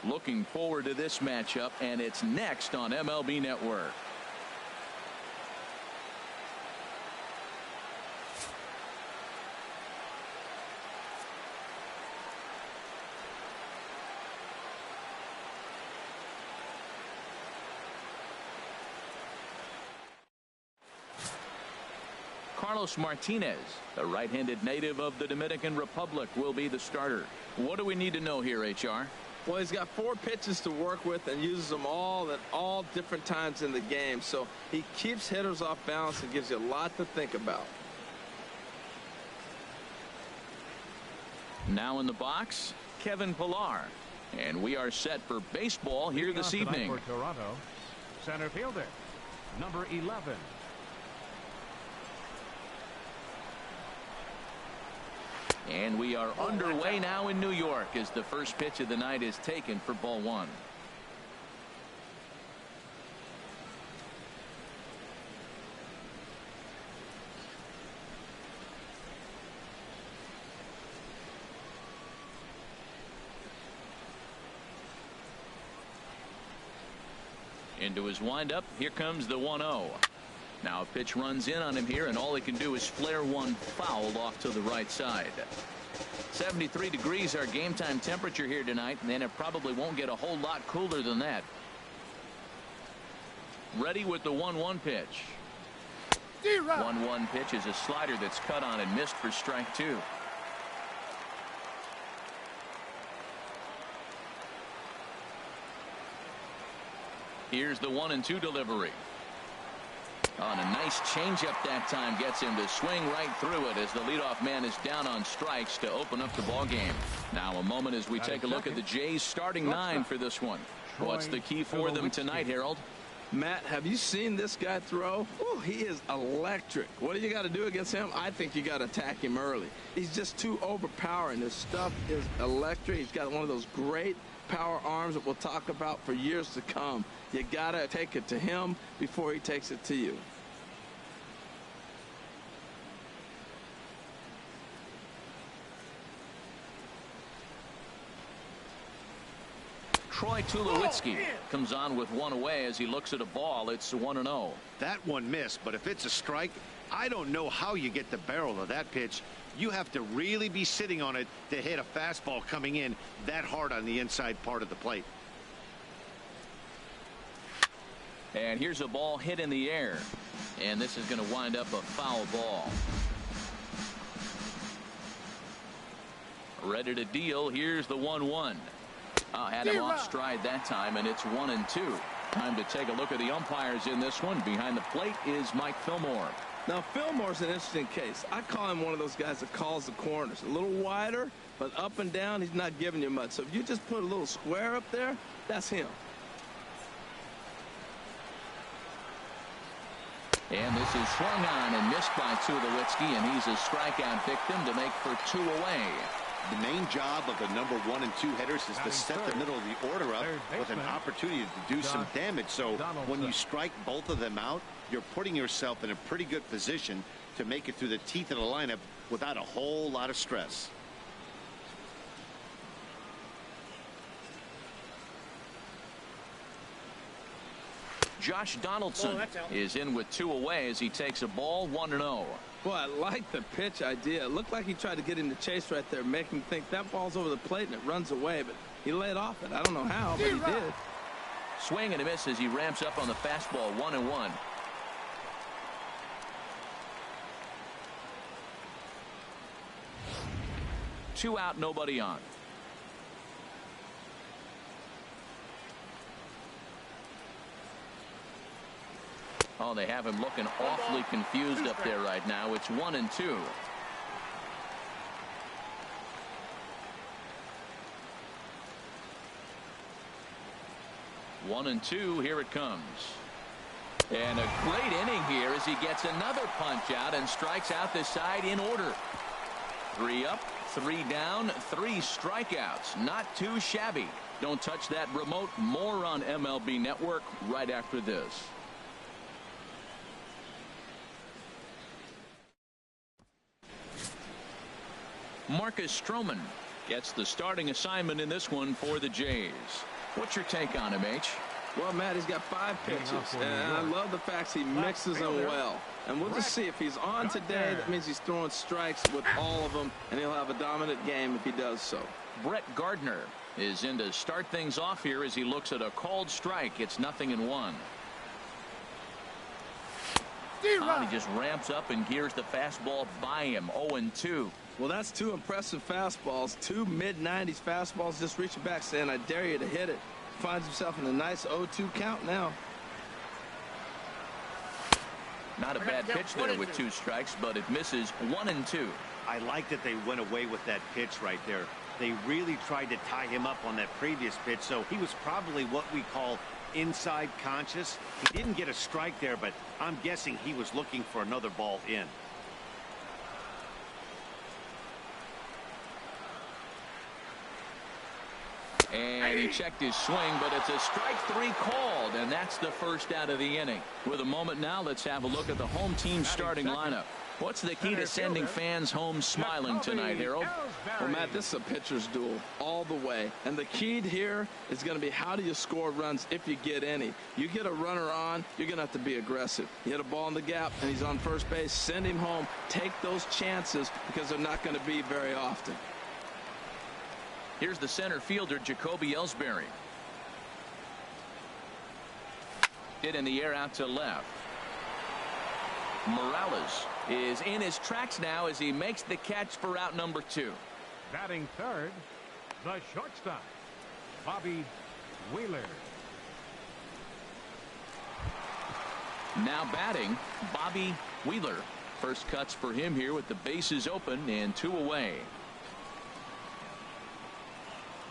Looking forward to this matchup, and it's next on MLB Network. Carlos Martinez, the right-handed native of the Dominican Republic, will be the starter. What do we need to know here, HR? Well, he's got 4 pitches to work with and uses them all at all different times in the game. So he keeps hitters off balance and gives you a lot to think about. Now in the box, Kevin Pillar. And we are set for baseball here this evening. For Toronto, center fielder, number 11. And we are underway now in New York as the first pitch of the night is taken for ball 1. Into his windup. Here comes the 1-0. Now a pitch runs in on him here, and all he can do is flare one foul off to the right side. 73 degrees our game time temperature here tonight, and it probably won't get a whole lot cooler than that. Ready with the 1-1 pitch. 1-1 pitch is a slider that's cut on and missed for strike 2. Here's the 1-2 delivery. On a nice changeup that time gets him to swing right through it as the leadoff man is down on strikes to open up the ball game. Now a moment as we take a look at the Jays starting 9 for this one. What's the key for them tonight, Harold? Matt, have you seen this guy throw? Ooh, he is electric. What do you got to do against him? I think you got to attack him early. He's just too overpowering. His stuff is electric. He's got one of those great power arms that we'll talk about for years to come. You got to take it to him before he takes it to you. Troy Tulowitzki comes on with one away as he looks at a ball. It's 1-0. That one missed, but if it's a strike, I don't know how you get the barrel of that pitch. You have to really be sitting on it to hit a fastball coming in that hard on the inside part of the plate. And here's a ball hit in the air, and this is going to wind up a foul ball. Ready to deal. Here's the 1-1. Had him off stride that time, and it's 1-2. Time to take a look at the umpires in this one. Behind the plate is Mike Fillmore. Now Fillmore's an interesting case. I call him one of those guys that calls the corners a little wider, but up and down he's not giving you much. So if you just put a little square up there, that's him. And this is swung on and missed by Tulowitzki, and he's a strikeout victim to make for 2 away. The main job of the number 1 and 2 hitters is to set the middle of the order up with an opportunity to do some damage. So when you strike both of them out, you're putting yourself in a pretty good position to make it through the teeth of the lineup without a whole lot of stress. Josh Donaldson is in with 2 away as he takes a ball. 1-0. Well, I like the pitch idea. It looked like he tried to get him to chase right there, make him think that ball's over the plate and it runs away, but he laid off it. I don't know how, but he did. Swing and a miss as he ramps up on the fastball. 1-1. Two out, nobody on. Oh, they have him looking awfully confused up there right now. It's 1-2. One and two. Here it comes. And a great inning here as he gets another punch out and strikes out the side in order. 3 up, 3 down, 3 strikeouts. Not too shabby. Don't touch that remote. More on MLB Network right after this. Marcus Stroman gets the starting assignment in this one for the Jays. What's your take on him, H? Well, Matt, he's got 5 pitches, and I love the fact he mixes them well. And we'll just see if he's on today. That means he's throwing strikes with all of them, and he'll have a dominant game if he does so. Brett Gardner is in to start things off here as he looks at a called strike. It's 0-1. He just ramps up and gears the fastball by him. 0-2. Well, that's 2 impressive fastballs. 2 mid-90s fastballs just reaching back saying, I dare you to hit it. Finds himself in a nice 0-2 count now. Not a bad pitch there with 2 strikes, but it misses. 1-2. I like that they went away with that pitch right there. They really tried to tie him up on that previous pitch, so he was probably what we call inside conscious. He didn't get a strike there, but I'm guessing he was looking for another ball in. And he checked his swing, but it's a strike 3 called, and that's the first out of the inning. With a moment now, let's have a look at the home team starting lineup. What's the key to sending fans home smiling tonight, Harold? Well, Matt, this is a pitcher's duel all the way. And the key here is going to be how do you score runs if you get any. You get a runner on, you're going to have to be aggressive. You hit a ball in the gap, and he's on first base. Send him home. Take those chances because they're not going to be very often. Here's the center fielder, Jacoby Ellsbury. Hit in the air out to left. Morales is in his tracks now as he makes the catch for out number 2. Batting third, the shortstop, Bobby Wheeler. Now batting, Bobby Wheeler. First cuts for him here with the bases open and 2 away.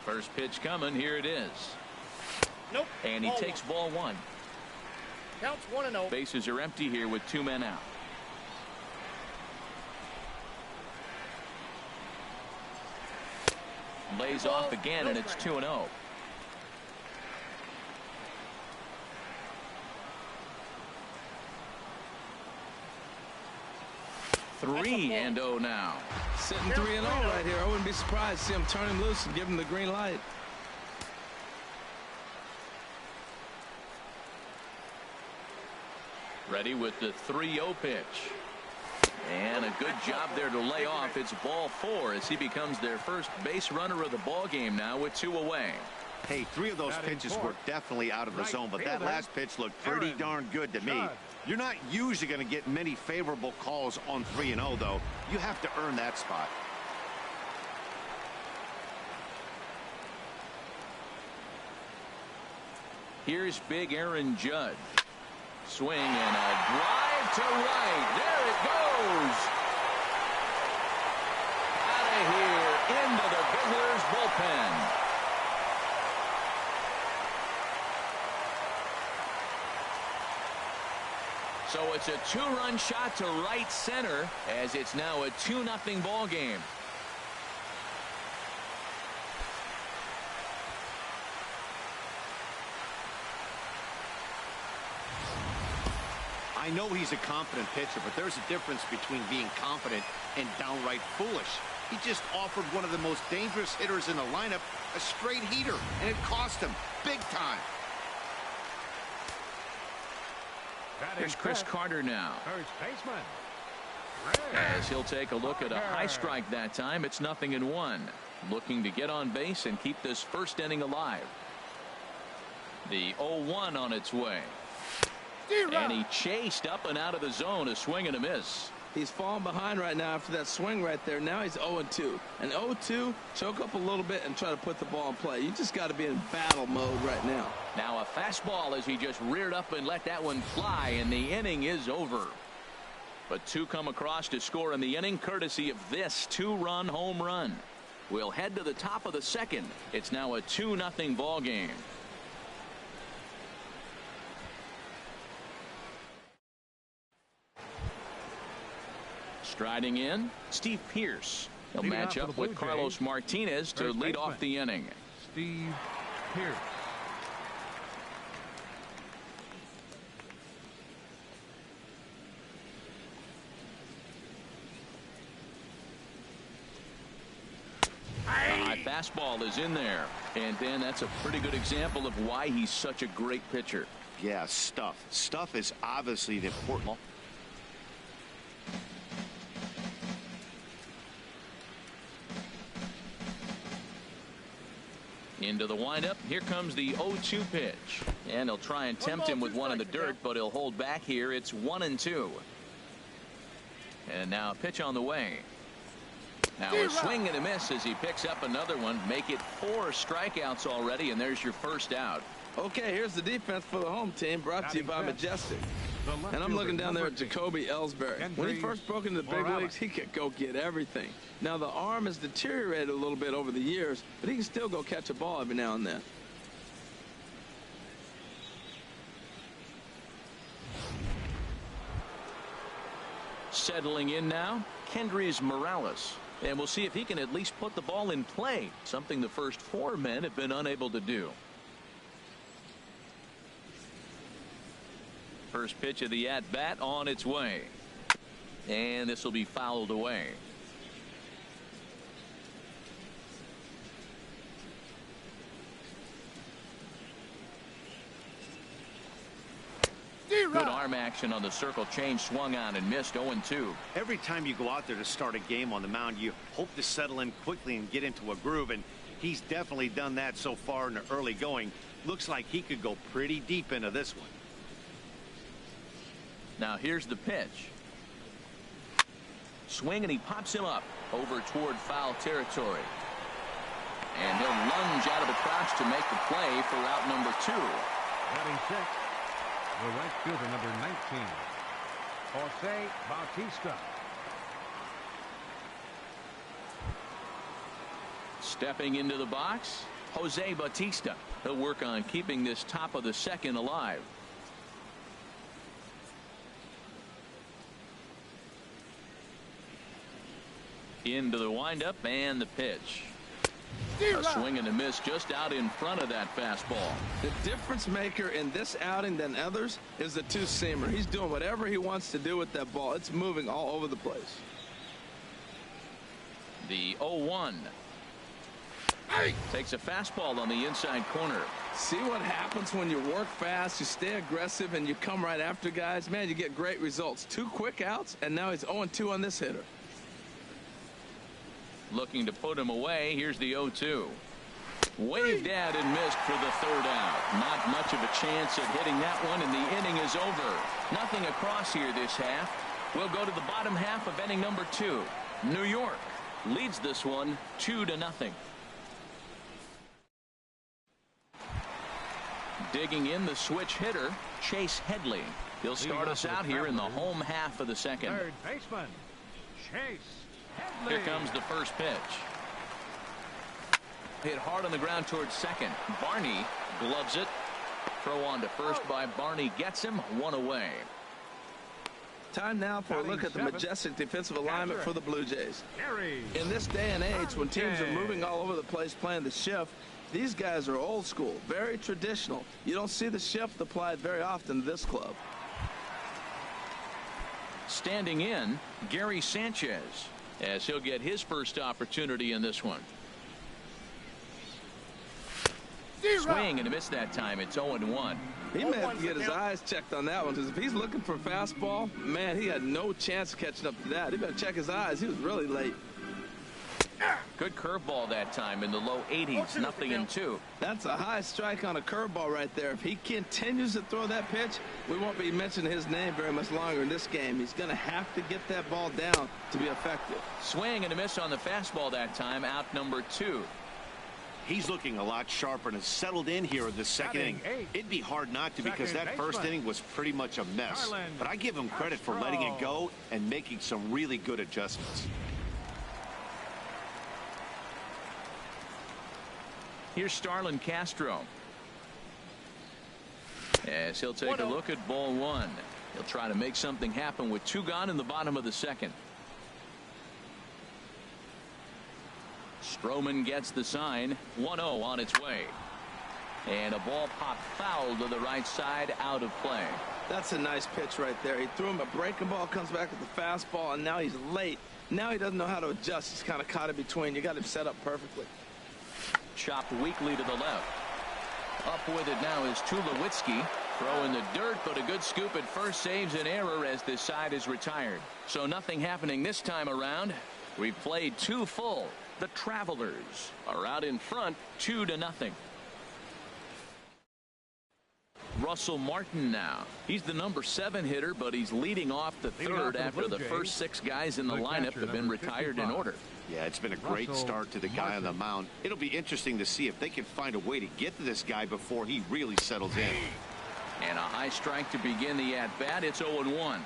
First pitch coming. Here it is. Nope. And he takes ball 1. Counts 1-0. Bases are empty here with 2 men out. Lays off again, and it's 2-0. Three and 0 now. Sitting 3-0 right here. I wouldn't be surprised to see him turn him loose and give him the green light. Ready with the 3-0 pitch. And a good job there to lay off. It's ball 4 as he becomes their first base runner of the ball game now with 2 away. Hey, 3 of those pitches were definitely out of the zone, but that last pitch looked pretty darn good to me. You're not usually going to get many favorable calls on 3-0, though. You have to earn that spot. Here's big Aaron Judge. Swing and a drive to right. There it goes. Out of here into the visitors' bullpen. So it's a 2-run shot to right center as it's now a 2-0 ball game. I know he's a confident pitcher, but there's a difference between being confident and downright foolish. He just offered one of the most dangerous hitters in the lineup a straight heater, and it cost him big time. Here's Chris Carter now. First baseman. As he'll take a look at a high strike that time. It's 0-1. Looking to get on base and keep this first inning alive. The 0-1 on its way. And he chased up and out of the zone. A swing and a miss. He's falling behind right now after that swing right there. Now he's 0-2. And 0-2, choke up a little bit and try to put the ball in play. You just got to be in battle mode right now. Now a fastball as he just reared up and let that one fly, and the inning is over. But 2 come across to score in the inning courtesy of this 2-run home run. We'll head to the top of the second. It's now a 2-0 ball game. Striding in, Steve Pearce. He'll match up with Carlos Martinez to lead off the inning. Steve Pearce. High fastball is in there. And Dan, that's a pretty good example of why he's such a great pitcher. Yeah, stuff is obviously an important. Into the windup. Here comes the 0-2 pitch. And he'll try and tempt him with one in the dirt, but he'll hold back here. It's 1-2. And now a pitch on the way. Now a swing and a miss as he picks up another one. Make it 4 strikeouts already, and there's your first out. Okay, here's the defense for the home team, brought to you by Majestic. And I'm looking down there at Jacoby Ellsbury. When he first broke into the big leagues, he could go get everything. Now, the arm has deteriorated a little bit over the years, but he can still go catch a ball every now and then. Settling in now, Kendrys Morales. And we'll see if he can at least put the ball in play, something the first 4 men have been unable to do. First pitch of the at-bat on its way. And this will be fouled away. Good arm action on the circle change, swung on and missed. 0-2. Every time you go out there to start a game on the mound, you hope to settle in quickly and get into a groove, and he's definitely done that so far in the early going. Looks like he could go pretty deep into this one. Now here's the pitch. Swing, and he pops him up over toward foul territory. And he'll lunge out of the crouch to make the play for route number 2. Batting six, the right fielder, number 19, Jose Bautista. Stepping into the box, Jose Bautista. He'll work on keeping this top of the second alive. Into the windup and the pitch. A swing and a miss just out in front of that fastball. The difference maker in this outing than others is the two-seamer. He's doing whatever he wants to do with that ball. It's moving all over the place. The 0-1. Takes a fastball on the inside corner. See what happens when you work fast, you stay aggressive, and you come right after guys? Man, you get great results. 2 quick outs, and now he's 0-2 on this hitter. Looking to put him away. Here's the 0-2. Waved at and missed for the 3rd out. Not much of a chance at hitting that one, and the inning is over. Nothing across here this half. We'll go to the bottom half of inning number 2. New York leads this one 2-0. Digging in the switch hitter, Chase Headley. He'll start us out here in the home half of the second. Third baseman, Chase Headley. Here comes the first pitch. Hit hard on the ground towards second. Barney gloves it. Throw on to first by Barney gets him. 1 away. Time now for a look at the Majestic defensive alignment for the Blue Jays. In this day and age, when teams are moving all over the place playing the shift, these guys are old school, very traditional. You don't see the shift applied very often to this club. Standing in, Gary Sanchez, as he'll get his first opportunity in this one. Swing and a miss that time. It's 0-1. He may have to get his eyes checked on that one, because if he's looking for a fastball, man, he had no chance of catching up to that. He better check his eyes. He was really late. Good curveball that time in the low 80s. 0-2. That's a high strike on a curveball right there. If he continues to throw that pitch, we won't be mentioning his name very much longer in this game. He's going to have to get that ball down to be effective. Swing and a miss on the fastball that time. Out number 2. He's looking a lot sharper and has settled in here in the second inning. It'd be hard not to, because that first inning was pretty much a mess. But I give him credit for letting it go and making some really good adjustments. Here's Starlin Castro, as he'll take a look at ball 1. He'll try to make something happen with 2 gone in the bottom of the second. Stroman gets the sign. 1-0 on its way. And a ball popped foul to the right side, out of play. That's a nice pitch right there. He threw him a breaking ball, comes back with the fastball, and now he's late. Now he doesn't know how to adjust. He's kind of caught in between. You got him set up perfectly. Chopped weakly to the left. Up with it now is Tulowitzki. Throw in the dirt, but a good scoop at first saves an error as this side is retired. So nothing happening this time around. We've played 2 full. The Travelers are out in front 2-0. Russell Martin now. He's the number 7 hitter, but he's leading off the third after the first 6 guys in the lineup have been retired in order. Yeah, it's been a great start to the guy on the mound. It'll be interesting to see if they can find a way to get to this guy before he really settles in. And a high strike to begin the at-bat. It's 0-1.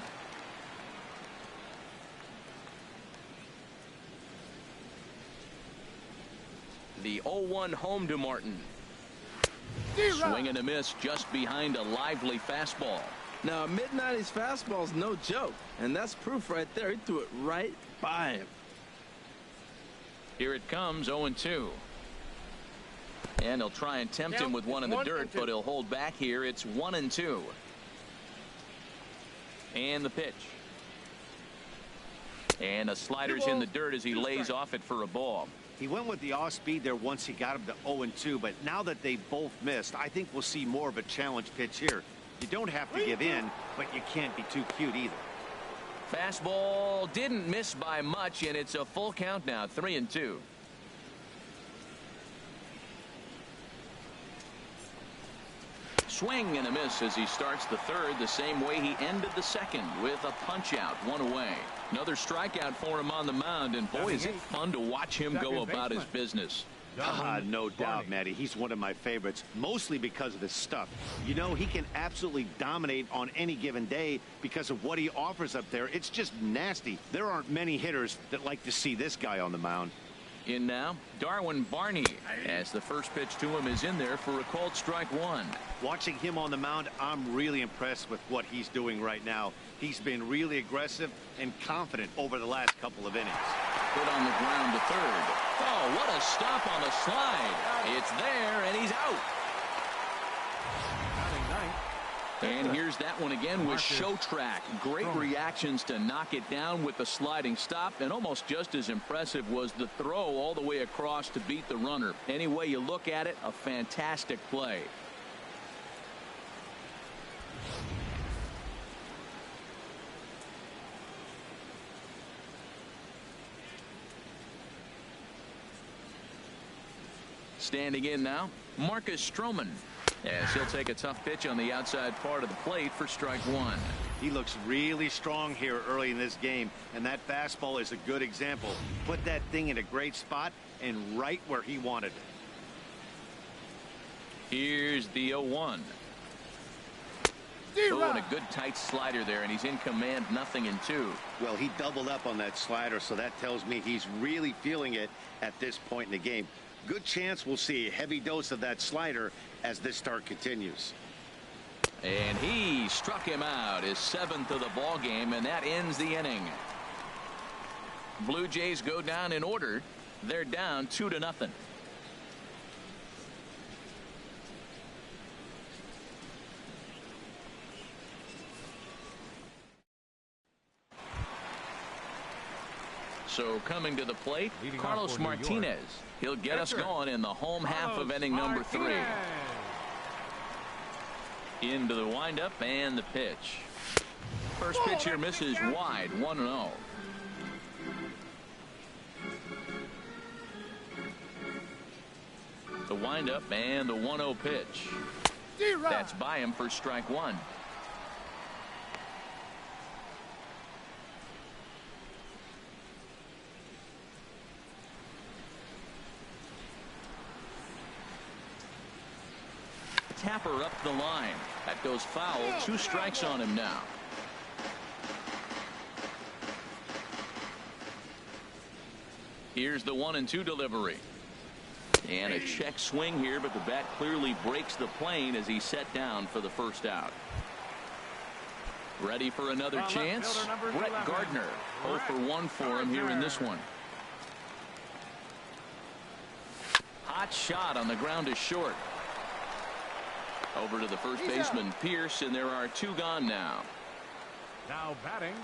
The 0-1 home to Martin. Swing and a miss just behind a lively fastball. Now, a mid-90s fastball is no joke, and that's proof right there. He threw it right by him. Here it comes, 0-2. And he'll try and tempt him with one in the dirt, but he'll hold back here. It's 1-2. And the pitch. And a slider's in the dirt as he lays off it for a ball. He went with the off speed there once he got him to 0-2, but now that they both missed, I think we'll see more of a challenge pitch here. You don't have to give in, but you can't be too cute either. Fastball didn't miss by much, and it's a full count now, 3-2. Swing and a miss as he starts the third the same way he ended the second, with a punch out, 1 away. Another strikeout for him on the mound, and boy, is it fun to watch him go about his business. No doubt, Matty. He's one of my favorites, mostly because of his stuff. You know, he can absolutely dominate on any given day because of what he offers up there. It's just nasty. There aren't many hitters that like to see this guy on the mound. In now, Darwin Barney, as the first pitch to him is in there for a called strike 1. Watching him on the mound, I'm really impressed with what he's doing right now. He's been really aggressive and confident over the last couple of innings. Put on the ground to third. Oh, what a stop on the slide. It's there, and he's out. And here's that one again with Show Track. Great reactions to knock it down with the sliding stop, and almost just as impressive was the throw all the way across to beat the runner. Any way you look at it, a fantastic play. Standing in now, Marcus Stroman, as he'll take a tough pitch on the outside part of the plate for strike 1. He looks really strong here early in this game, and that fastball is a good example. Put that thing in a great spot and right where he wanted it. Here's the 0-1. Oh, and a good tight slider there, and he's in command, 0-2. Well, he doubled up on that slider, so that tells me he's really feeling it at this point in the game. Good chance we'll see a heavy dose of that slider as this start continues. And he struck him out, his 7th of the ball game, and that ends the inning. Blue Jays go down in order. They're down 2-0. So coming to the plate, Carlos Martinez. He'll get us going in the home half of inning number 3. Into the windup and the pitch. First pitch here misses wide, 1-0. The windup and the 1-0 pitch. That's by him for strike 1. Tapper up the line. That goes foul. 2 strikes on him now. Here's the 1-2 delivery. And a check swing here, but the bat clearly breaks the plane as he's set down for the first out. Ready for another chance? Brett Gardner. 0 for 1 for him here in this one. Hot shot on the ground is short. Over to the first baseman, Pierce, and there are 2 gone now. Now batting,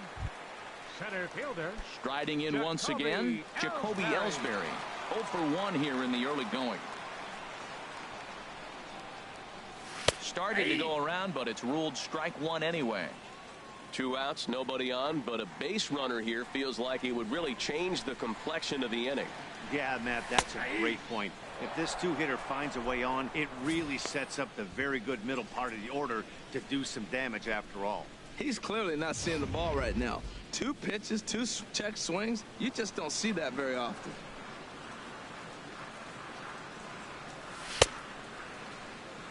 center fielder. Striding in once again, Jacoby Ellsbury. 0 for 1 here in the early going. started to go around, but it's ruled strike one anyway. 2 outs, nobody on, but a base runner here feels like it would really change the complexion of the inning. Yeah, Matt, that's a great point. If this two-hitter finds a way on, it really sets up the very good middle part of the order to do some damage after all. He's clearly not seeing the ball right now. 2 pitches, 2 check swings. You just don't see that very often.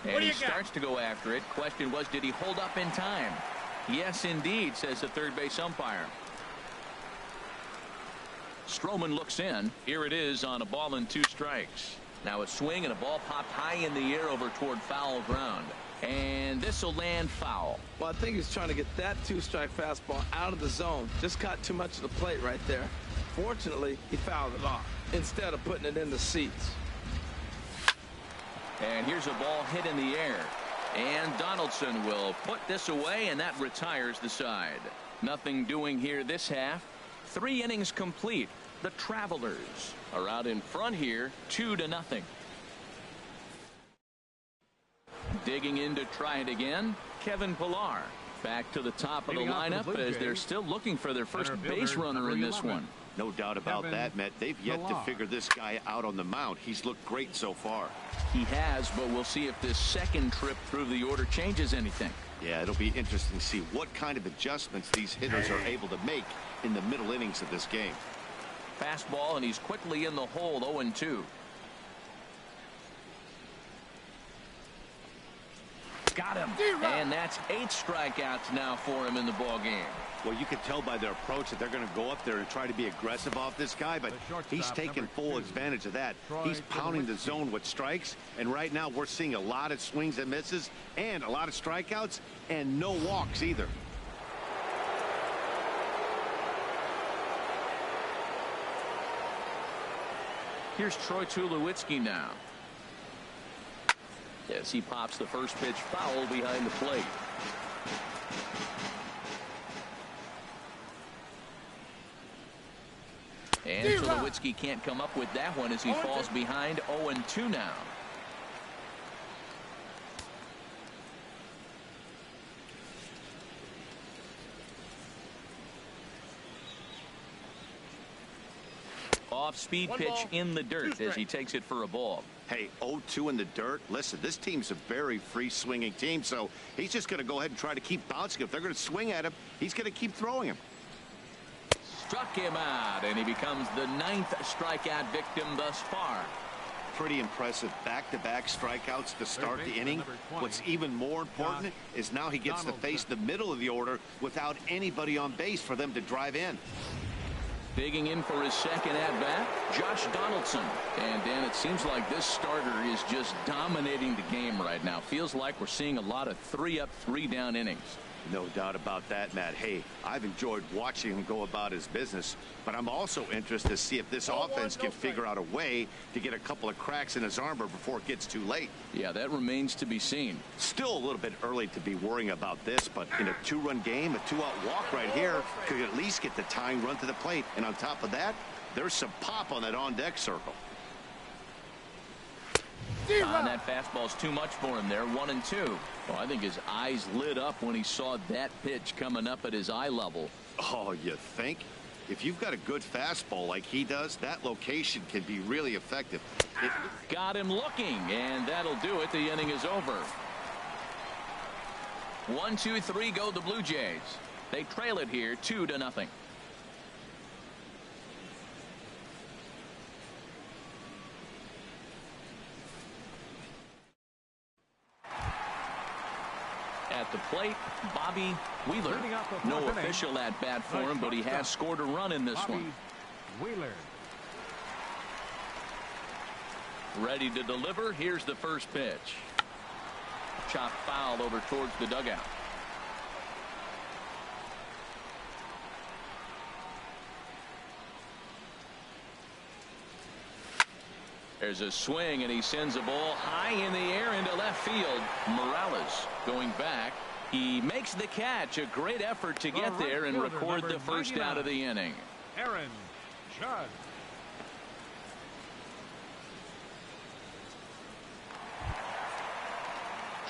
And he starts to go after it. Question was, did he hold up in time? Yes, indeed, says the third base umpire. Stroman looks in. Here it is on a ball and 2 strikes. Now a swing and a ball popped high in the air over toward foul ground. And this will land foul. Well, I think he's trying to get that 2-strike fastball out of the zone. Just caught too much of the plate right there. Fortunately, he fouled it off instead of putting it in the seats. And here's a ball hit in the air. And Donaldson will put this away, and that retires the side. Nothing doing here this half. 3 innings complete. The Travelers are out in front here, 2-0. Digging in to try it again, Kevin Pillar. Back to the top of the lineup as they're still looking for their first base runner in this one. No doubt about that, Matt. They've yet to figure this guy out on the mound. He's looked great so far. He has, but we'll see if this second trip through the order changes anything. Yeah, it'll be interesting to see what kind of adjustments these hitters are able to make in the middle innings of this game. Fastball, and he's quickly in the hole, 0-2. Got him. And that's 8 strikeouts now for him in the ball game. Well, you can tell by their approach that they're going to go up there and try to be aggressive off this guy, but he's taking full advantage of that. He's pounding the zone with strikes, and right now we're seeing a lot of swings and misses and a lot of strikeouts and no walks either. Here's Troy Tulowitzki now. Yes, he pops the first pitch foul behind the plate. And Tulowitzki can't come up with that one as he falls behind 0-2 now. Off-speed pitch in the dirt as he takes it for a ball. Hey, 0-2 in the dirt. Listen, this team's a very free-swinging team, so he's just going to go ahead and try to keep bouncing. If they're going to swing at him, he's going to keep throwing him. Struck him out, and he becomes the 9th strikeout victim thus far. Pretty impressive back-to-back strikeouts to start the inning. What's even more important is now he gets to face the middle of the order without anybody on base for them to drive in. Digging in for his second at-bat, Josh Donaldson. And, Dan, it seems like this starter is just dominating the game right now. Feels like we're seeing a lot of 3-up, 3-down innings. No doubt about that, Matt. Hey, I've enjoyed watching him go about his business, but I'm also interested to see if this offense can figure out a way to get a couple of cracks in his armor before it gets too late. Yeah, that remains to be seen. Still a little bit early to be worrying about this, but in a 2-run game, a 2-out walk right here could at least get the tying run to the plate. And on top of that, there's some pop on that on-deck circle. And that fastball's too much for him there, 1-2. Well, I think his eyes lit up when he saw that pitch coming up at his eye level. Oh, you think? If you've got a good fastball like he does, that location can be really effective. Got him looking, and that'll do it. The inning is over. 1-2-3 go the Blue Jays. They trail it here 2-0. At the plate, Bobby Wheeler. No official at bat for him, but he has scored a run in this one. Wheeler. Ready to deliver. Here's the first pitch. Chopped foul over towards the dugout. There's a swing, and he sends a ball high in the air into left field. Morales going back. He makes the catch. A great effort to get there and record the first out of the inning. Aaron Judge.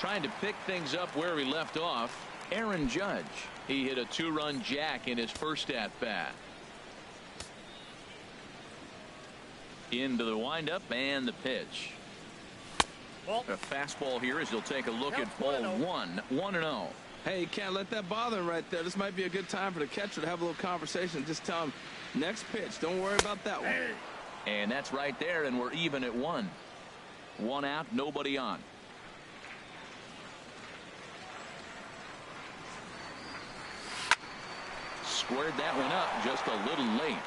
Trying to pick things up where he left off, Aaron Judge. He hit a 2-run jack in his first at-bat. Into the windup and the pitch. Ball. A fastball here as he'll take a look at ball 1. 1-0. Hey, you can't let that bother him right there. This might be a good time for the catcher to have a little conversation. Just tell him, next pitch, don't worry about that one. And that's right there, and we're even at 1. 1 out, nobody on. Squared that one up just a little late.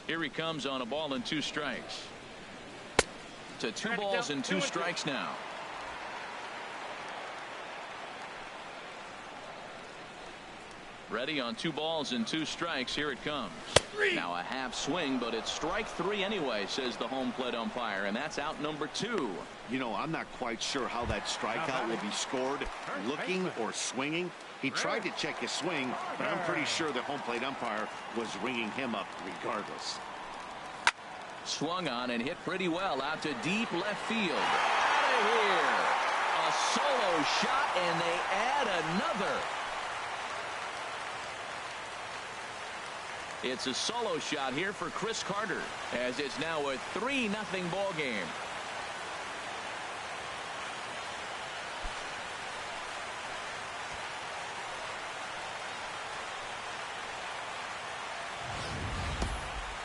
Here he comes on a ball and 2 strikes. To 2 balls and 2 strikes now. Ready on 2 balls and 2 strikes. Here it comes. Now a half swing, but it's strike 3 anyway, says the home plate umpire, and that's out number 2. You know, I'm not quite sure how that strikeout will be scored, looking or swinging. He tried to check his swing, but I'm pretty sure the home plate umpire was ringing him up regardless. Swung on and hit pretty well out to deep left field. Out of here. A solo shot, and they add another. It's a solo shot here for Chris Carter, as it's now a 3-0 ball game.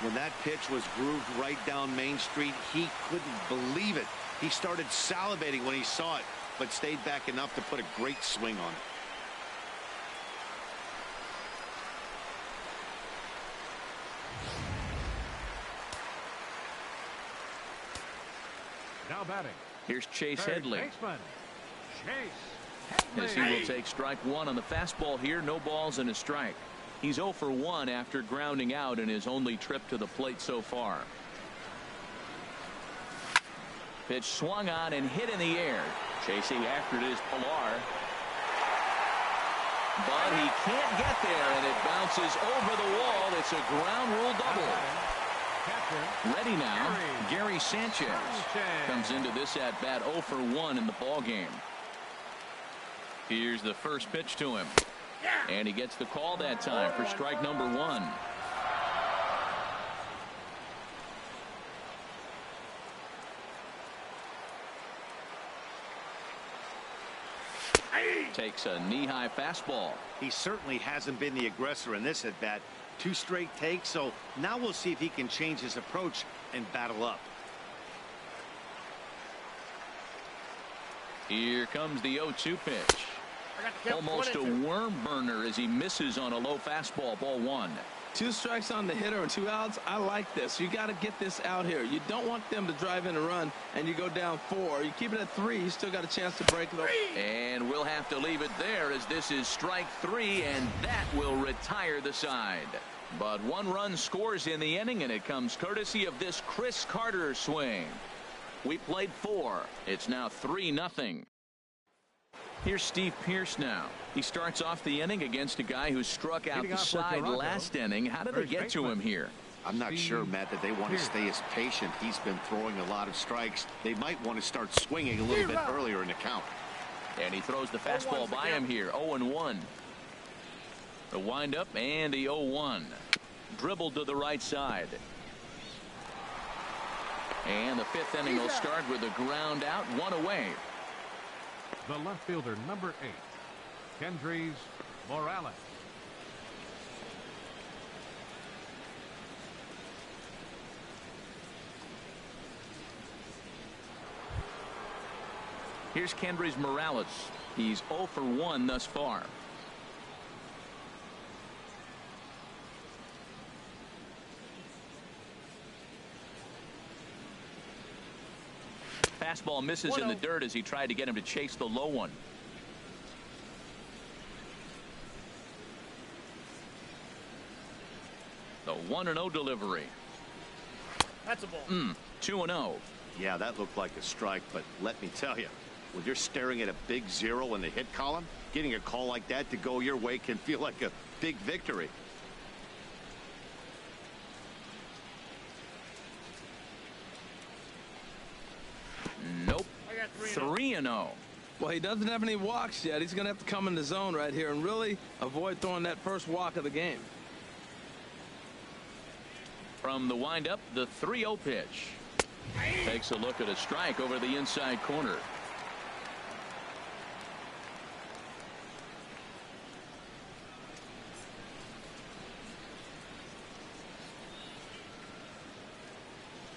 When that pitch was grooved right down Main Street, he couldn't believe it. He started salivating when he saw it, but stayed back enough to put a great swing on it. Now batting. Here's Chase Headley. Baseman, Chase Headley. As he will take strike 1 on the fastball here. No balls and a strike. He's 0 for 1 after grounding out in his only trip to the plate so far. Pitch swung on and hit in the air. Chasing after it is Pilar. But he can't get there, and it bounces over the wall. It's a ground rule double. Ready now, Gary Sanchez comes into this at bat 0 for 1 in the ball game. Here's the first pitch to him, and he gets the call that time for strike number 1. Takes a knee-high fastball. He certainly hasn't been the aggressor in this at bat. 2 straight takes, so now we'll see if he can change his approach and battle up. Here comes the 0-2 pitch. Almost a worm burner as he misses on a low fastball. Ball 1. 2 strikes on the hitter and 2 outs. I like this. You got to get this out here. You don't want them to drive in a run and you go down 4. You keep it at 3. You still got a chance to break it. And we'll have to leave it there, as this is strike 3, and that will retire the side. But 1 run scores in the inning, and it comes courtesy of this Chris Carter swing. We played 4. It's now 3-0. Here's Steve Pearce now. He starts off the inning against a guy who struck out the side last inning. How did they get to him here? I'm not sure, Matt, that they want to stay as patient. He's been throwing a lot of strikes. They might want to start swinging a little bit earlier in the count. And he throws the fastball by him here. 0-1. The windup and the 0-1. Dribbled to the right side. And the 5th inning will start with a ground out, 1 away. The left fielder, number 8, Kendrys Morales. Here's Kendrys Morales. He's 0 for 1 thus far. Fastball misses in the dirt as he tried to get him to chase the low one. The 1-0 delivery. That's a ball. 2-0. Yeah, that looked like a strike, but let me tell you, when you're staring at a big 0 in the hit column, getting a call like that to go your way can feel like a big victory. 3-0. Well, he doesn't have any walks yet. He's going to have to come in the zone right here and really avoid throwing that first walk of the game. From the windup, the 3-0 pitch. Takes a look at a strike over the inside corner.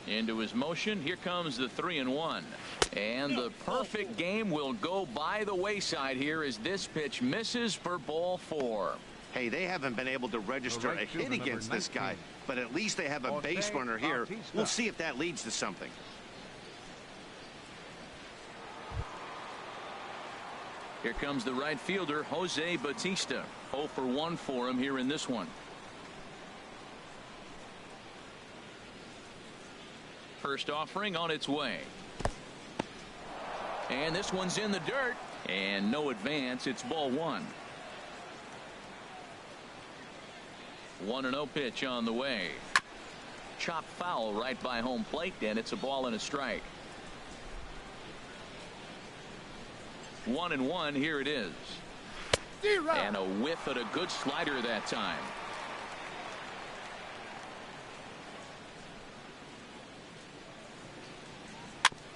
Into his motion. Here comes the 3-1. And the perfect game will go by the wayside here as this pitch misses for ball 4. Hey, they haven't been able to register a hit against this guy, but at least they have a base runner here. We'll see if that leads to something. Here comes the right fielder, Jose Bautista. 0 for 1 for him here in this one. First offering on its way. And this one's in the dirt. And no advance. It's ball 1. 1-0 pitch on the way. Chop foul right by home plate, and it's a ball and a strike. 1-1. Here it is. And a whiff at a good slider that time.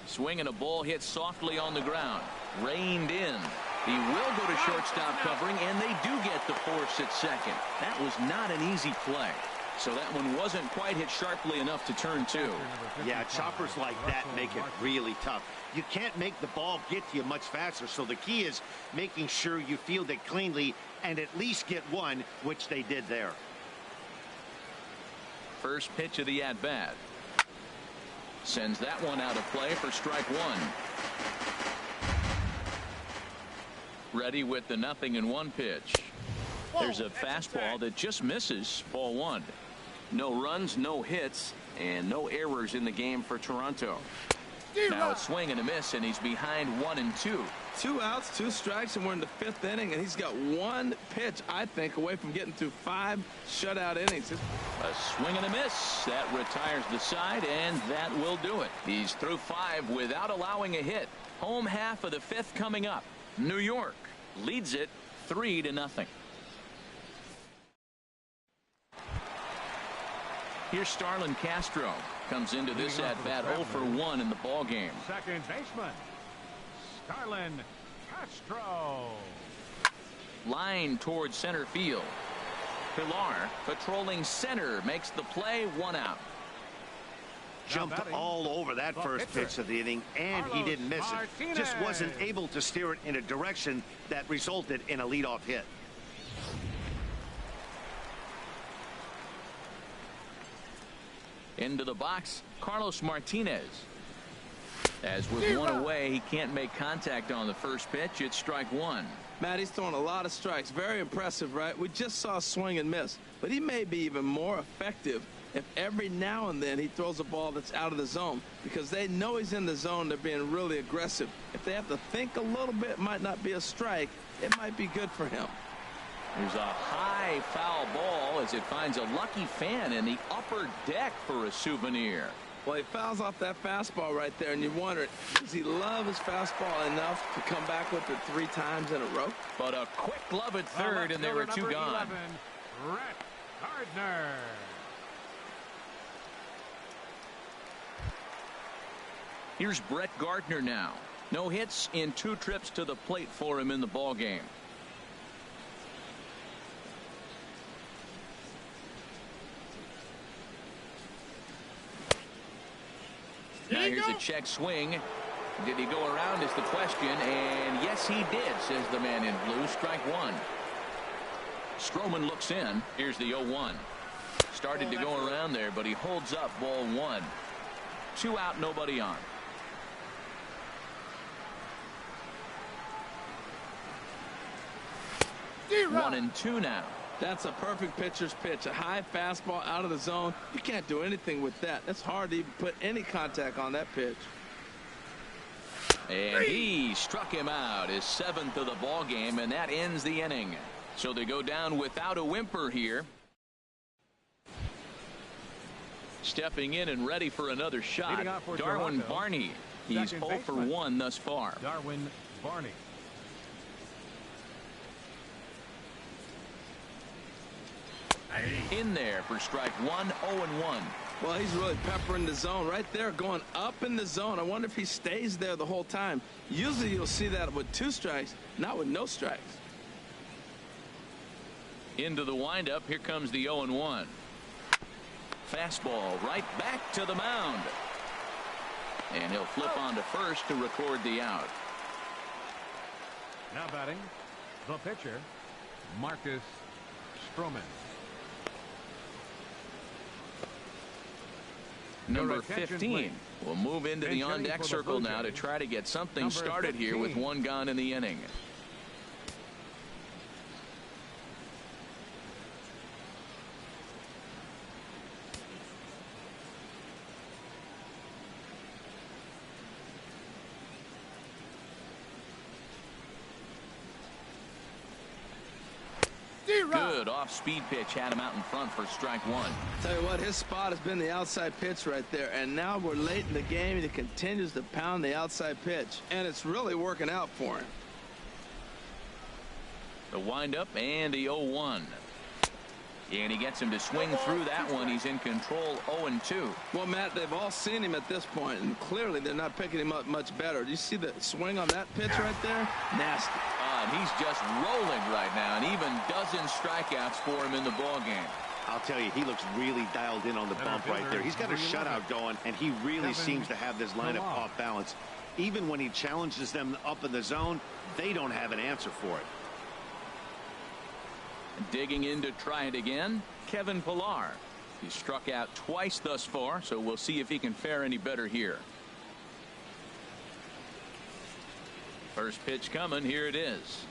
Swing and a ball hit softly on the ground. Reined in. He will go to shortstop covering, and they do get the force at second. That was not an easy play. So that one wasn't quite hit sharply enough to turn 2. Yeah, choppers like that make it really tough. You can't make the ball get to you much faster, so the key is making sure you field it cleanly and at least get one, which they did there. First pitch of the at-bat. Sends that one out of play for strike 1. Ready with the 0-1 pitch. There's a fastball that just misses. Ball 1. No runs, no hits, and no errors in the game for Toronto. Now a swing and a miss, and he's behind 1-2. 2 outs, 2 strikes, and we're in the 5th inning, and he's got 1 pitch, I think, away from getting through 5 shutout innings. A swing and a miss. That retires the side, and that will do it. He's through 5 without allowing a hit. Home half of the 5th coming up. New York leads it 3-0. Here's Starlin Castro. Comes into this at-bat 0 for 1 in the ball game. Second baseman, Starlin Castro. Line towards center field. Pilar patrolling center makes the play. 1 out. Jumped all over that first pitch of the inning, and he didn't miss it. Just wasn't able to steer it in a direction that resulted in a leadoff hit. Into the box, Carlos Martinez. As with 1 away, he can't make contact on the first pitch. It's strike 1. Matt, he's throwing a lot of strikes. Very impressive, right? We just saw a swing and miss, but he may be even more effective if every now and then he throws a ball that's out of the zone, because they know he's in the zone. They're being really aggressive. If they have to think a little bit, it might not be a strike. It might be good for him. There's a high foul ball as it finds a lucky fan in the upper deck for a souvenir. Well, he fouls off that fastball right there, and you wonder, does he love his fastball enough to come back with it 3 times in a row? But a quick glove at third, and there were 2 gone. 11, Brett Gardner. Here's Brett Gardner now. No hits in 2 trips to the plate for him in the ball game. Now here's a check swing. Did he go around is the question, and yes he did, says the man in blue. Strike 1. Stroman looks in. Here's the 0-1. Started to go around there, but he holds up. Ball 1. 2 out, nobody on. One and 2 now. That's a perfect pitcher's pitch. A high fastball out of the zone. You can't do anything with that. It's hard to even put any contact on that pitch. And he struck him out, his 7th of the ball game, and that ends the inning. So they go down without a whimper here. Stepping in and ready for another shot, Darwin Barney. He's 0 for 1 thus far. Darwin Barney. In there for strike 1, 0-1. Well, he's really peppering the zone right there, going up in the zone. I wonder if he stays there the whole time. Usually you'll see that with 2 strikes, not with no strikes. Into the windup. Here comes the 0-1. Fastball right back to the mound. And he'll flip on to first to record the out. Now batting, the pitcher, Marcus Stroman. Number 15 will move into the on-deck circle now to try to get something started here with 1 gone in the inning. Good off-speed pitch had him out in front for strike 1. Tell you what, his spot has been the outside pitch right there, and now we're late in the game and he continues to pound the outside pitch, and it's really working out for him. The windup and the 0-1. And he gets him to swing through that one. He's in control, 0-2. Well, Matt, they've all seen him at this point, and clearly they're not picking him up much better. Do you see the swing on that pitch right there? Nasty. And he's just rolling right now, and even dozen strikeouts for him in the ball game. I'll tell you, he looks really dialed in on the bump right there. He's got a shutout going, and he really seems to have this lineup off balance. Even when he challenges them up in the zone, they don't have an answer for it. Digging in to try it again, Kevin Pillar. He's struck out twice thus far, so we'll see if he can fare any better here. First pitch coming. Here it is.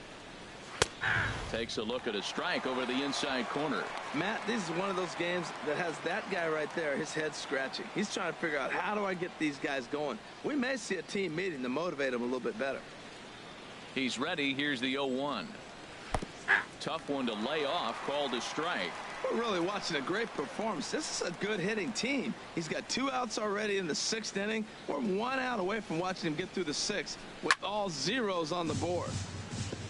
Takes a look at a strike over the inside corner. Matt, this is one of those games that has that guy right there, his head scratching. He's trying to figure out, how do I get these guys going? We may see a team meeting to motivate them a little bit better. He's ready. Here's the 0-1. Tough one to lay off, called a strike. We're really watching a great performance. This is a good hitting team. He's got 2 outs already in the 6th inning. We're 1 out away from watching him get through the 6th with all zeros on the board.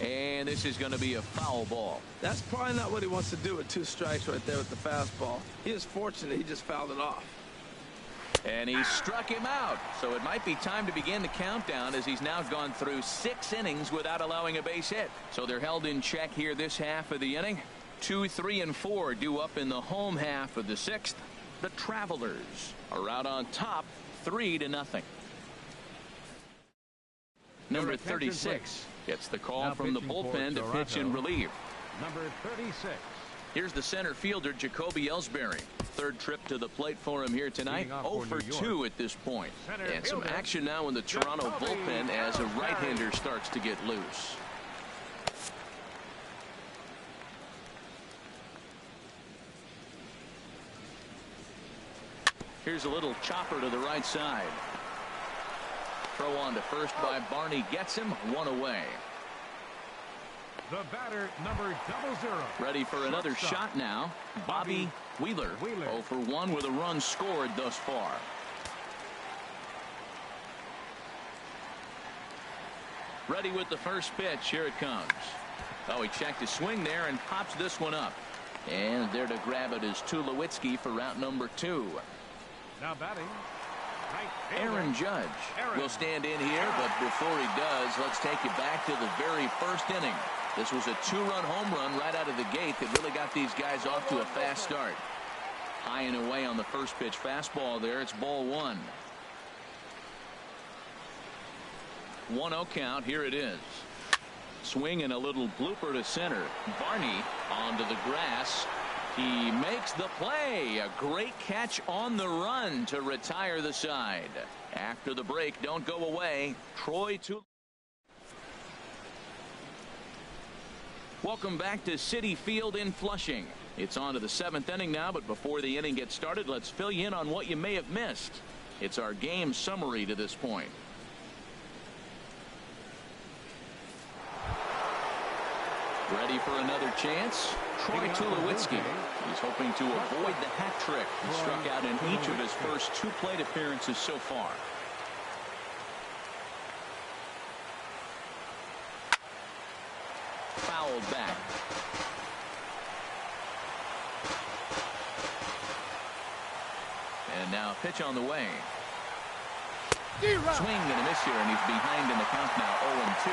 And this is going to be a foul ball. That's probably not what he wants to do with 2 strikes right there with the fastball. He is fortunate he just fouled it off. And he struck him out. So it might be time to begin the countdown, as he's now gone through 6 innings without allowing a base hit. So they're held in check here this half of the inning. 2, 3, and 4 due up in the home half of the 6th. The Travelers are out on top, 3-0. Number 36 gets the call from the bullpen to pitch in relief. Number 36. Here's the center fielder, Jacoby Ellsbury. 3rd trip to the plate for him here tonight. 0 for 2 at this point. And some action now in the Toronto bullpen as a right-hander starts to get loose. Here's a little chopper to the right side. Throw on to first by Barney gets him, 1 away. The batter, number 00. Ready for another shot now. Bobby Wheeler. 0 for 1 with a run scored thus far. Ready with the first pitch. Here it comes. Oh, he checked his swing there and pops this one up. And there to grab it is Tulowitzki for route number 2. Now batting, Aaron Judge will stand in here, but before he does, let's take you back to the very first inning. This was a 2-run home run right out of the gate that really got these guys off to a fast start. High and away on the first pitch fastball there. It's ball 1. 1-0 count. Here it is. Swing and a little blooper to center. Barney onto the grass. He makes the play. A great catch on the run to retire the side. After the break, don't go away. Troy to. Welcome back to Citi Field in Flushing. It's on to the 7th inning now, but before the inning gets started, let's fill you in on what you may have missed. It's our game summary to this point. Ready for another chance? Troy Tulowitzki. He's hoping to avoid the hat trick. He struck out in each of his first 2 plate appearances so far. fouled back. And now pitch on the way. Swing and a miss here, and he's behind in the count now, 0-2.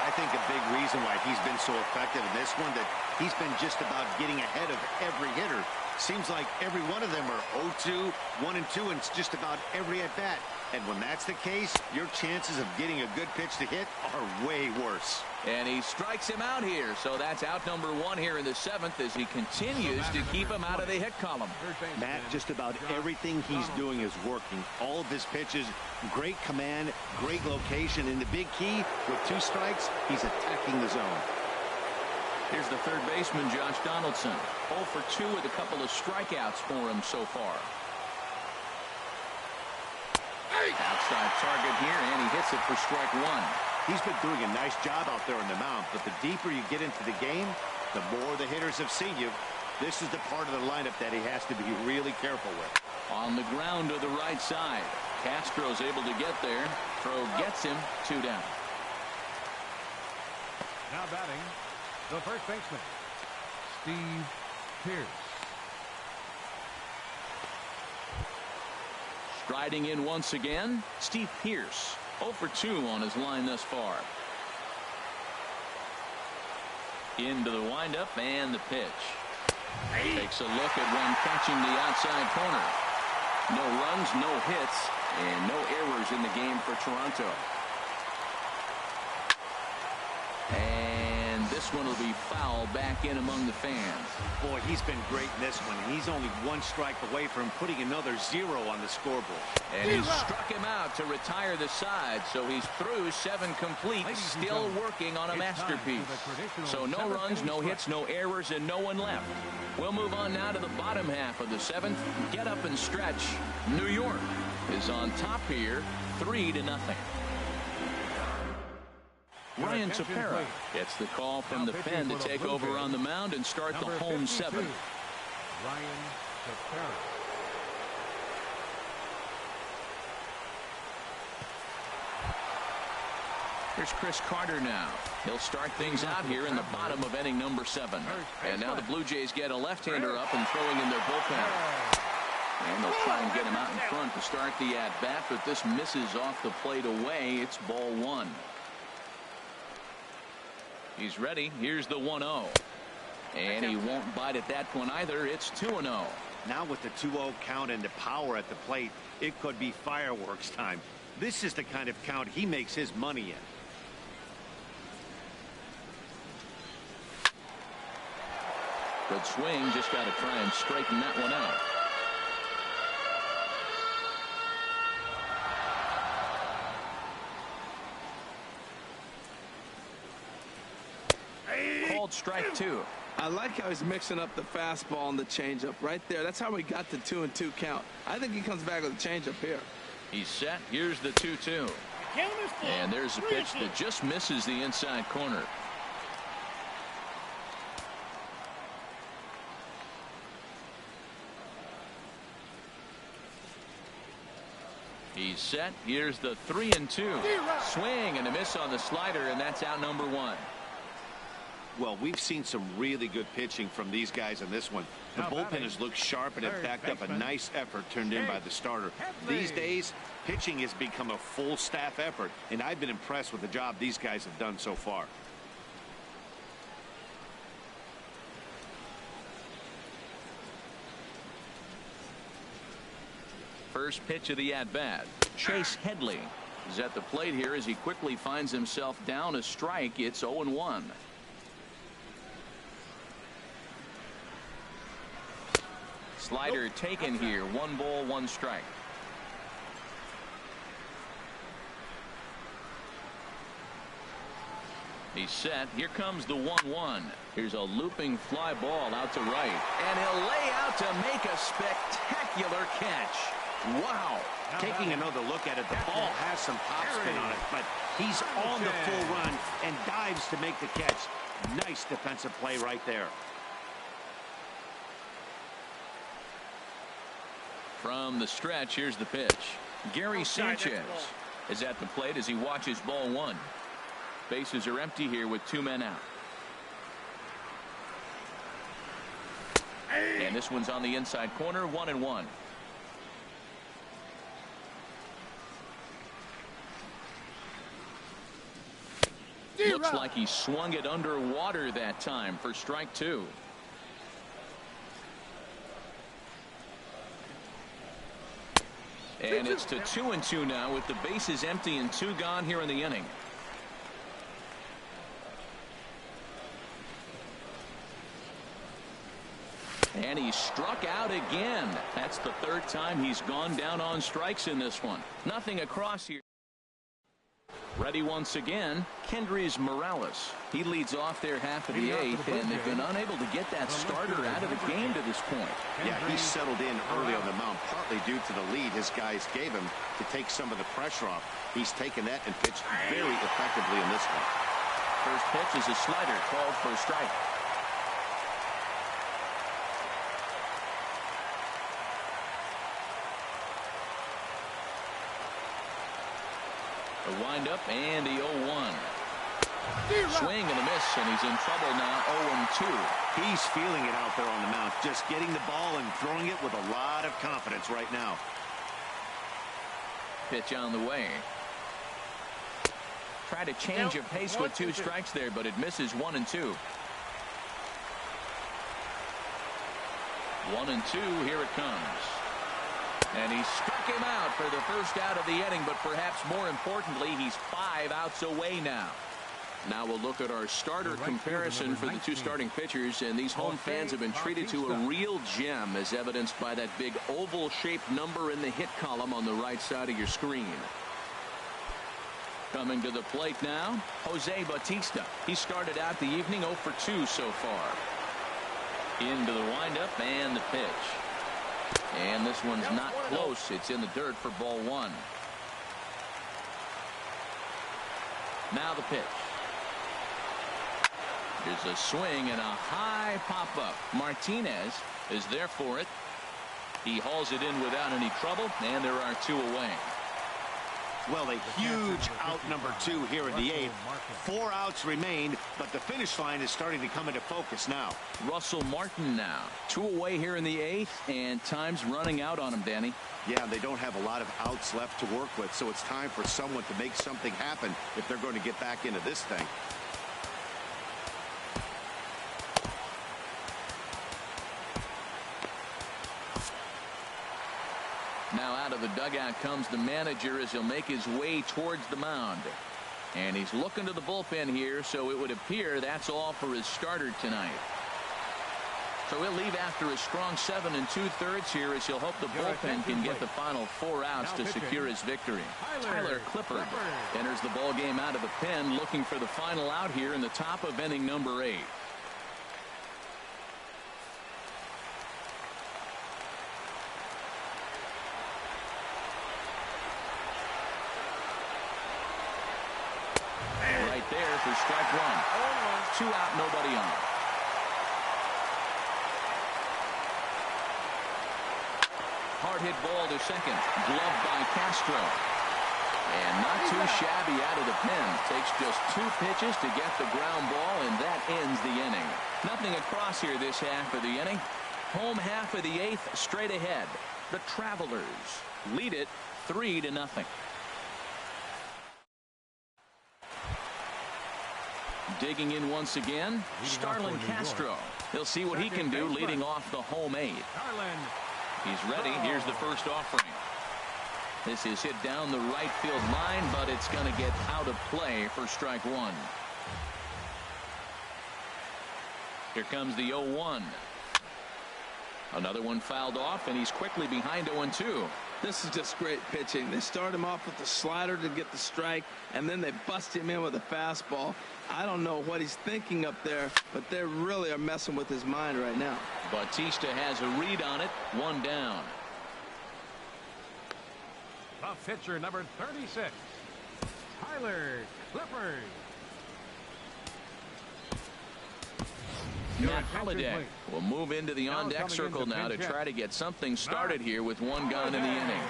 I think a big reason why he's been so effective in this one, that he's been just about getting ahead of every hitter. Seems like every one of them are 0-2, 1-2, and it's just about every at-bat. And when that's the case, your chances of getting a good pitch to hit are way worse. And he strikes him out here, so that's out number 1 here in the 7th as he continues to keep him out of the hit column. Matt, just about everything he's doing is working. All of his pitches, great command, great location, and the big key, with 2 strikes, he's attacking the zone. Here's the third baseman, Josh Donaldson. 0 for 2 with a couple of strikeouts for him so far. Outside target here, and he hits it for strike 1. He's been doing a nice job out there on the mound, but the deeper you get into the game, the more the hitters have seen you. This is the part of the lineup that he has to be really careful with. On the ground to the right side. Castro's able to get there. Throw gets him, 2 down. Now batting, the first baseman, Steve Pearce. Striding in once again, Steve Pearce. 0 for 2 on his line thus far. Into the windup and the pitch. Takes a look at one catching the outside corner. No runs, no hits, and no errors in the game for Toronto. And this one will be foul back in among the fans. Boy, he's been great in this one, and he's only 1 strike away from putting another 0 on the scoreboard. And he struck him out to retire the side, so he's through 7 complete, still working on a masterpiece. So no runs, no hits, no errors, and no one left. We'll move on now to the bottom half of the 7th. Get up and stretch. New York is on top here, 3-0. Ryan Tepera gets the call from the pen to take over on the mound and start the home 7th. Ryan Tepera. Here's Chris Carter now. He'll start things out here in the bottom of inning number 7. And now the Blue Jays get a left-hander up and throwing in their bullpen. And they'll try and get him out in front to start the at-bat, but this misses off the plate away. It's ball 1. He's ready. Here's the 1-0. And he won't bite at that one either. It's 2-0. Now with the 2-0 count and the power at the plate, it could be fireworks time. This is the kind of count he makes his money in. Good swing. Just got to try and straighten that one out. Called strike 2. I like how he's mixing up the fastball and the changeup right there. That's how we got the 2-2 count. I think he comes back with a changeup here. He's set. Here's the 2-2. And there's a pitch that just misses the inside corner. He's set. Here's the 3-2. Swing and a miss on the slider, and that's out number 1. Well, we've seen some really good pitching from these guys in this one. The bullpen has looked sharp and it backed up a nice effort turned in by the starter. These days, pitching has become a full staff effort, and I've been impressed with the job these guys have done so far. First pitch of the at-bat. Chase Headley is at the plate here as he quickly finds himself down a strike. It's 0-1. Slider taken here. 1 ball, 1 strike. He's set. Here comes the 1-1. Here's a looping fly ball out to right. And he'll lay out to make a spectacular catch. Wow. Taking another look at it, the ball has some top spin on it, but he's on the full run and dives to make the catch. Nice defensive play right there. From the stretch, here's the pitch. Gary Sanchez is at the plate as he watches ball 1. Bases are empty here with 2 men out. And this one's on the inside corner, 1-1. Looks like he swung it underwater that time for strike 2. And it's to 2-2 now with the bases empty and 2 gone here in the inning. And he struck out again. That's the 3rd time he's gone down on strikes in this one. Nothing across here. Ready once again, Kendrys Morales. He leads off their half of the 8th, and they've been unable to get that starter out of the game to this point. Yeah, he settled in early on the mound, partly due to the lead his guys gave him to take some of the pressure off. He's taken that and pitched very effectively in this one. First pitch is a slider called for a strike. The windup and the 0-1. Swing and a miss, and he's in trouble now, 0-2. He's feeling it out there on the mound, just getting the ball and throwing it with a lot of confidence right now. Pitch on the way. Try to change of pace with 2 strikes there, but it misses 1-2. 1-2, here it comes. And he struck him out for the first out of the inning, but perhaps more importantly, he's 5 outs away now. Now we'll look at our starter comparison for the 2 starting pitchers, and these home fans have been treated to a real gem, as evidenced by that big oval-shaped number in the hit column on the right side of your screen. Coming to the plate now, Jose Bautista. He started out the evening 0 for 2 so far. Into the windup and the pitch. And this one's not close. It's in the dirt for ball 1. Now the pitch. There's a swing and a high pop-up. Martinez is there for it. He hauls it in without any trouble, and there are 2 away. Well, a huge out number 2 here in the 8th. 4 outs remain, but the finish line is starting to come into focus now. Russell Martin now. 2 away here in the 8th, and time's running out on him, Danny. Yeah, they don't have a lot of outs left to work with, so it's time for someone to make something happen if they're going to get back into this thing. Now out of the dugout comes the manager as he'll make his way towards the mound. And he's looking to the bullpen here, so it would appear that's all for his starter tonight. So he'll leave after a strong 7 2/3 here as he'll hope the bullpen can get the final 4 outs to secure his victory. Tyler Clippard enters the ball game out of the pen, looking for the final out here in the top of inning number 8. There for strike 1. 2 out, nobody on. Hard hit ball to second. Gloved by Castro. And not too shabby out of the pen. Takes just 2 pitches to get the ground ball, and that ends the inning. Nothing across here this half of the inning. Home half of the 8th straight ahead. The Travelers lead it 3-0. Digging in once again, Starlin Castro. He'll see what he can do leading off the home 8. He's ready. Here's the first offering. This is hit down the right field line, but it's going to get out of play for strike 1. Here comes the 0-1. Another one fouled off, and he's quickly behind 0-2. This is just great pitching. They start him off with the slider to get the strike, and then they bust him in with a fastball. I don't know what he's thinking up there, but they really are messing with his mind right now. Bautista has a read on it. 1 down. The pitcher, number 36, Tyler Clippard. Matt Holliday will move into the on-deck circle now to try to get something started here with 1 gone in the inning.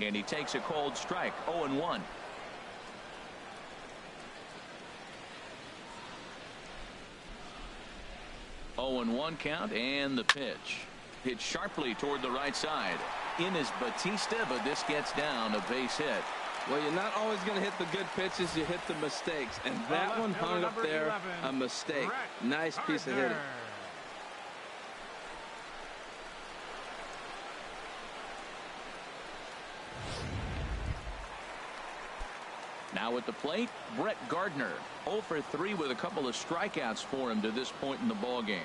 And he takes a cold strike. 0-1. Oh, and 1 count, and the pitch. Hit sharply toward the right side. In is Batista, but this gets down a base hit. Well, you're not always going to hit the good pitches. You hit the mistakes. And that one hung up there, 11, a mistake. Nice piece of hitting. Now at the plate, Brett Gardner. 0 for 3 with a couple of strikeouts for him to this point in the ballgame.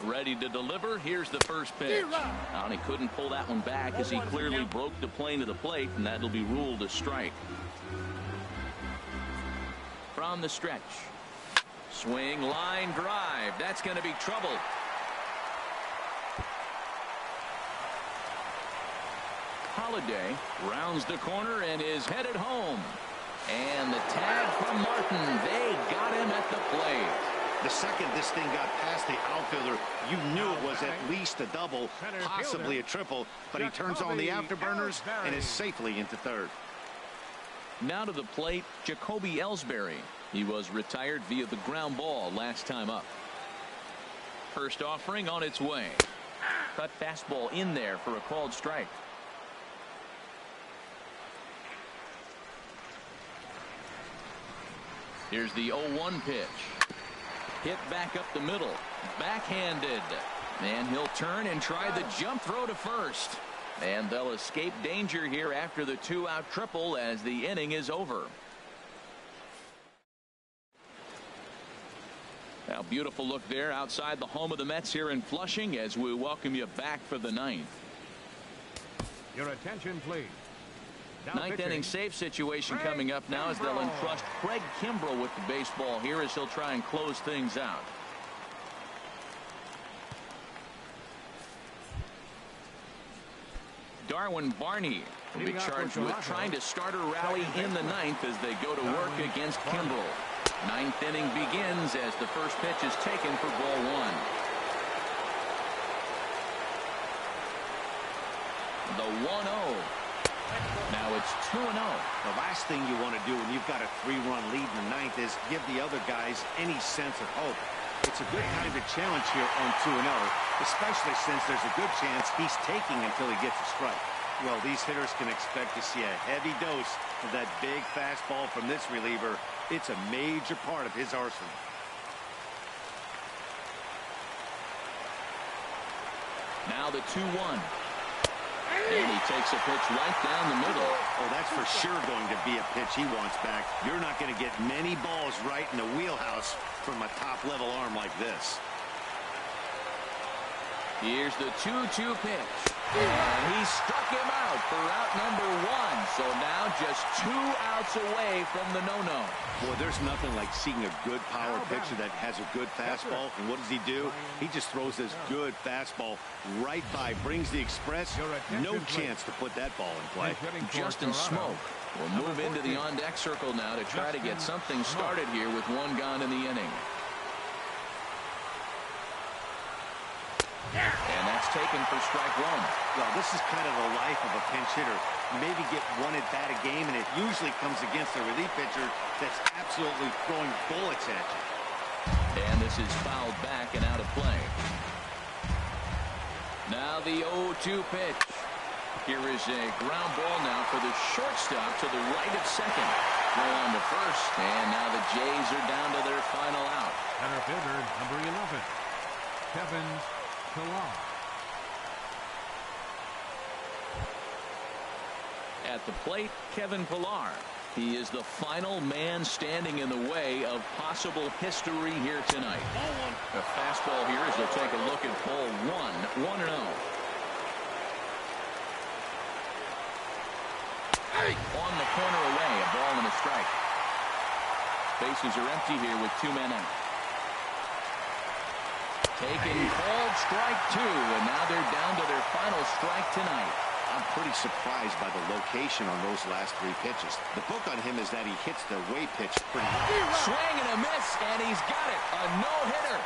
Ready to deliver. Here's the first pitch. And he couldn't pull that one back as he clearly broke the plane of the plate, and that'll be ruled a strike. From the stretch. Swing, line drive. That's going to be trouble. Holiday rounds the corner and is headed home. And the tag from Martin. They got him at the plate. The second this thing got past the outfielder, you knew it was at least a double, possibly a triple, but he turns on the afterburners and is safely into third. Now to the plate, Jacoby Ellsbury. He was retired via the ground ball last time up. First offering on its way. Cut fastball in there for a called strike. Here's the 0-1 pitch. Hit back up the middle. Backhanded. And he'll turn and try the jump throw to first. And they'll escape danger here after the 2-out triple as the inning is over. Now, beautiful look there outside the home of the Mets here in Flushing as we welcome you back for the 9th. Your attention, please. Ninth inning save situation coming up now as they'll entrust Craig Kimbrell with the baseball here as he'll try and close things out. Darwin Barney will be charged with trying to start a rally in the 9th as they go to work against Kimbrell. 9th inning begins as the first pitch is taken for ball 1. The 1-0. Now it's 2-0. The last thing you want to do when you've got a 3-run lead in the 9th is give the other guys any sense of hope. It's a good time to challenge here on 2-0, especially since there's a good chance he's taking until he gets a strike. Well, these hitters can expect to see a heavy dose of that big fastball from this reliever. It's a major part of his arsenal. Now the 2-1. And he takes a pitch right down the middle. Oh, that's for sure going to be a pitch he wants back. You're not going to get many balls right in the wheelhouse from a top-level arm like this. Here's the 2-2 pitch. And he struck him out for out number 1. So now just 2 outs away from the no-no. Boy, there's nothing like seeing a good power pitcher that has a good fastball. And what does he do? He just throws this good fastball right by, brings the express. No chance to put that ball in play. Justin Smoke will move into the on-deck circle now to try to get something started here with 1 gone in the inning. And that's taken for strike 1. Well, this is kind of the life of a pinch hitter. You maybe get 1 at bat a game, and it usually comes against a relief pitcher that's absolutely throwing bullets at you. And this is fouled back and out of play. Now the 0-2 pitch. Here is a ground ball now for the shortstop to the right of second. Throw on to first, and now the Jays are down to their final out. Center fielder, number 11, Kevin Pillar. At the plate, Kevin Pillar. He is the final man standing in the way of possible history here tonight. A fastball here as they'll take a look at ball 1. 1-0. On the corner away, a ball and a strike. Bases are empty here with 2 men out. Taken called strike 2, and now they're down to their final strike tonight. I'm pretty surprised by the location on those last 3 pitches. The book on him is that he hits the way pitch pretty hard. Swing and a miss, and he's got it. A no-hitter.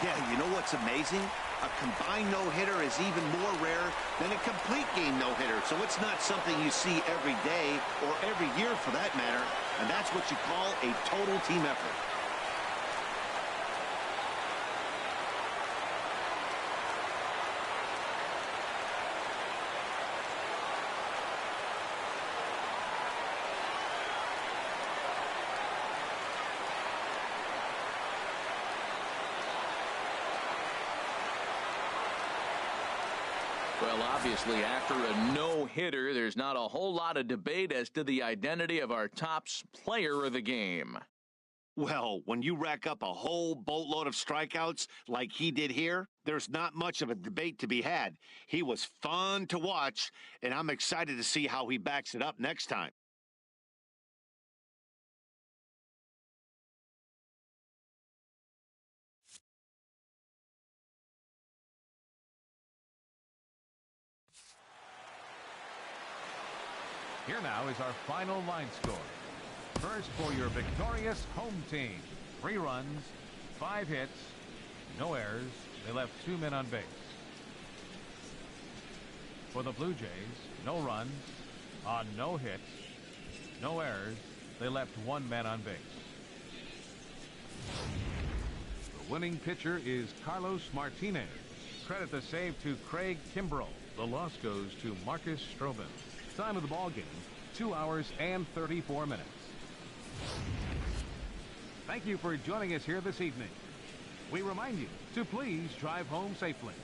Yeah, you know what's amazing? A combined no-hitter is even more rare than a complete game no-hitter. So it's not something you see every day or every year for that matter. And that's what you call a total team effort. Well, obviously, after a no-hitter, there's not a whole lot of debate as to the identity of our top player of the game. Well, when you rack up a whole boatload of strikeouts like he did here, there's not much of a debate to be had. He was fun to watch, and I'm excited to see how he backs it up next time. Here now is our final line score. First for your victorious home team. 3 runs, 5 hits, no errors. They left 2 men on base. For the Blue Jays, no runs, on no hits, no errors. They left 1 man on base. The winning pitcher is Carlos Martinez. Credit the save to Craig Kimbrell. The loss goes to Marcus Stroman. Time of the ball game, 2 hours and 34 minutes. Thank you for joining us here this evening. We remind you to please drive home safely.